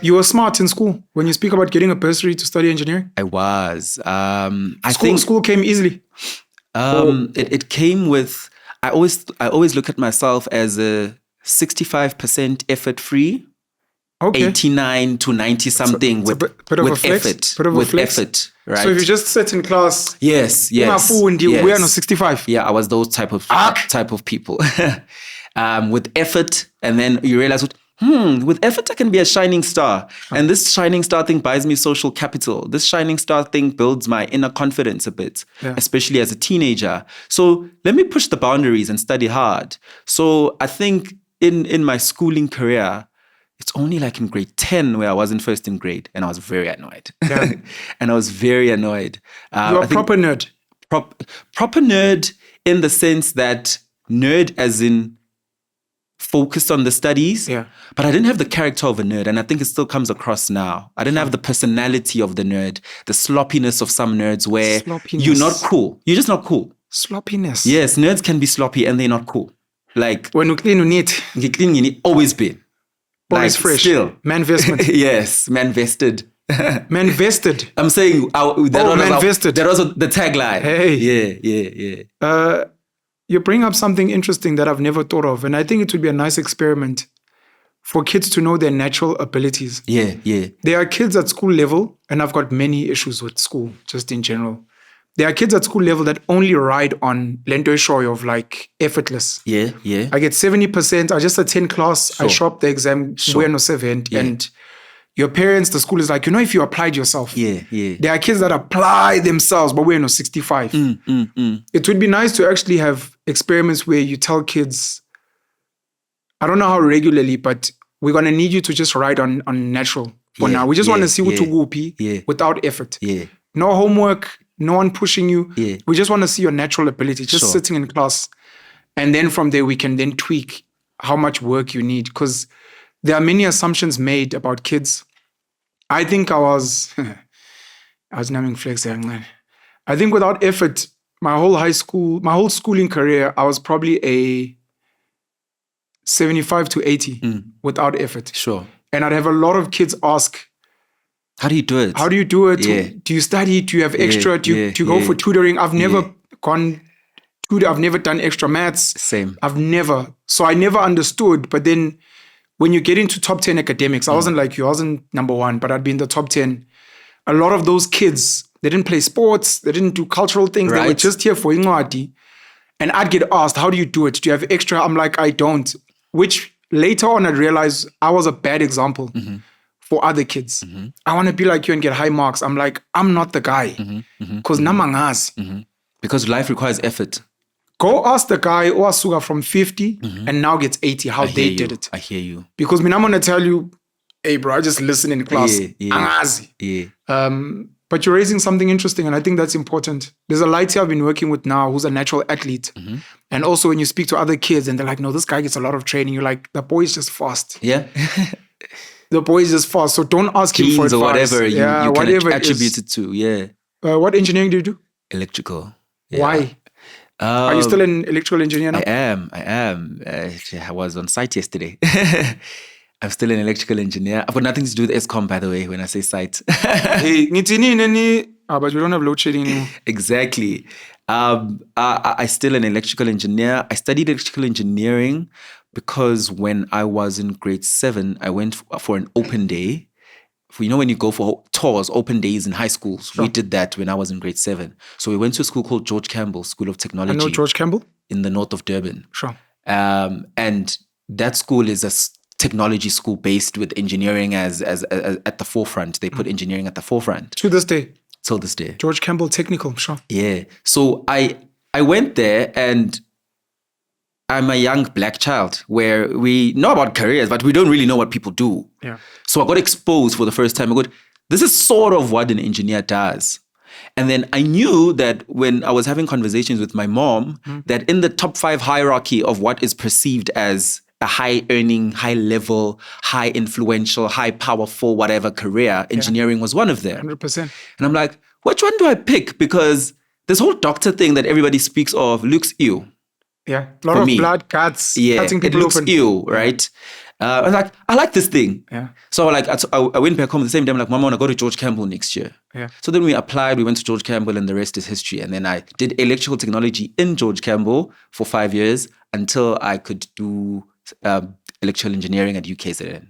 you were smart in school when you speak about getting a bursary to study engineering. I was. School came easily. It came with. I always look at myself as a 65% effort free. Okay. 89 to 90 something with effort. With effort, right? So if you just sit in class, yes. We are no 65. Yeah, I was those type of people. With effort, and then you realize, with effort I can be a shining star. And this shining star thing buys me social capital. This shining star thing builds my inner confidence a bit, especially as a teenager. So let me push the boundaries and study hard. So I think in my schooling career, it's only like in grade 10 where I wasn't first in grade, and I was very annoyed. Yeah. And I was very annoyed. You're a proper nerd. Proper nerd in the sense that nerd as in focused on the studies, but I didn't have the character of a nerd, and I think it still comes across now. I didn't have the personality of the nerd, the sloppiness of some nerds where you're not cool. You're just not cool. Sloppiness. Yes, nerds can be sloppy and they're not cool. Like when you clean, you need. Always been. Always fresh. Still. Man vestment. Yes, man vested. Man vested. I'm saying vested. That was the tagline. Hey. Yeah. You bring up something interesting that I've never thought of, and I think it would be a nice experiment for kids to know their natural abilities. Yeah. There are kids at school level, and I've got many issues with school, just in general. There are kids at school level that only ride on lento show of like effortless. Yeah. I get 70%. I just attend class. Sure. I show up the exam. Bueno 7. And your parents, the school is like, if you applied yourself. Yeah. There are kids that apply themselves, but we're 65. It would be nice to actually have experiments where you tell kids, I don't know how regularly, but we're going to need you to just ride on natural for now. We just want to see what to whoopee without effort. Yeah. No homework, no one pushing you. Yeah. We just want to see your natural ability, just sitting in class. And then from there, we can then tweak how much work you need. Because there are many assumptions made about kids. I think I was naming flex. I think without effort, my whole schooling career, I was probably a 75 to 80 without effort. Sure. And I'd have a lot of kids ask, how do you do it? Yeah. Do you study? Do you have extra? Do you go for tutoring? I've never gone tutor. I've never done extra maths. Same. So I never understood. But then when you get into top 10 academics, I wasn't like you. I wasn't number one, but I'd be in the top 10. A lot of those kids, they didn't play sports. They didn't do cultural things. Right. They were just here for Ingwadi. And I'd get asked, how do you do it? Do you have extra? I'm like, I don't. Which later on I'd realize I was a bad example for other kids. I want to be like you and get high marks. I'm like, I'm not the guy. Because namangazi. Because life requires effort. Go ask the guy who asuka from 50 and now gets 80 how they did it. I hear you. Because I'm going to tell you, hey bro, I just listen in class. Yeah. But you're raising something interesting, and I think that's important. There's a light here I've been working with now who's a natural athlete. And also when you speak to other kids and they're like, no, this guy gets a lot of training. You're like, the boy's just fast. Yeah. The boy's just fast. So don't ask him for advice. Or whatever you can attribute it to. Yeah. What engineering do you do? Electrical. Yeah. Why? Are you still an electrical engineer now? I am. I was on site yesterday. I'm still an electrical engineer. I've got nothing to do with ESCOM, by the way, when I say site. But we don't have load shedding anymore. Exactly. I'm still an electrical engineer. I studied electrical engineering because when I was in grade 7, I went for an open day. You know when you go for tours, open days in high schools? Sure. We did that when I was in grade 7. So we went to a school called George Campbell School of Technology. I know George Campbell. In the north of Durban. Sure. And that school is a technology school based with engineering as at the forefront. They put engineering at the forefront. To this day. Till this day. George Campbell Technical, sure. Yeah. So I went there, and I'm a young black child where we know about careers, but we don't really know what people do. Yeah. So I got exposed for the first time. This is sort of what an engineer does. And then I knew that when I was having conversations with my mom, that in the top 5 hierarchy of what is perceived as a high earning, high level, high influential, high powerful, whatever career, engineering was one of them. 100%. And I'm like, which one do I pick? Because this whole doctor thing that everybody speaks of looks ew. Yeah, a lot of blood, cuts, cutting people it looks open. ew, right? I was like, I like this thing. Yeah. So like I went back home the same day. I'm like, Mama, I want to go to George Campbell next year. Yeah. So then we applied. We went to George Campbell, and the rest is history. And then I did electrical technology in George Campbell for 5 years until I could do electrical engineering at UKZN.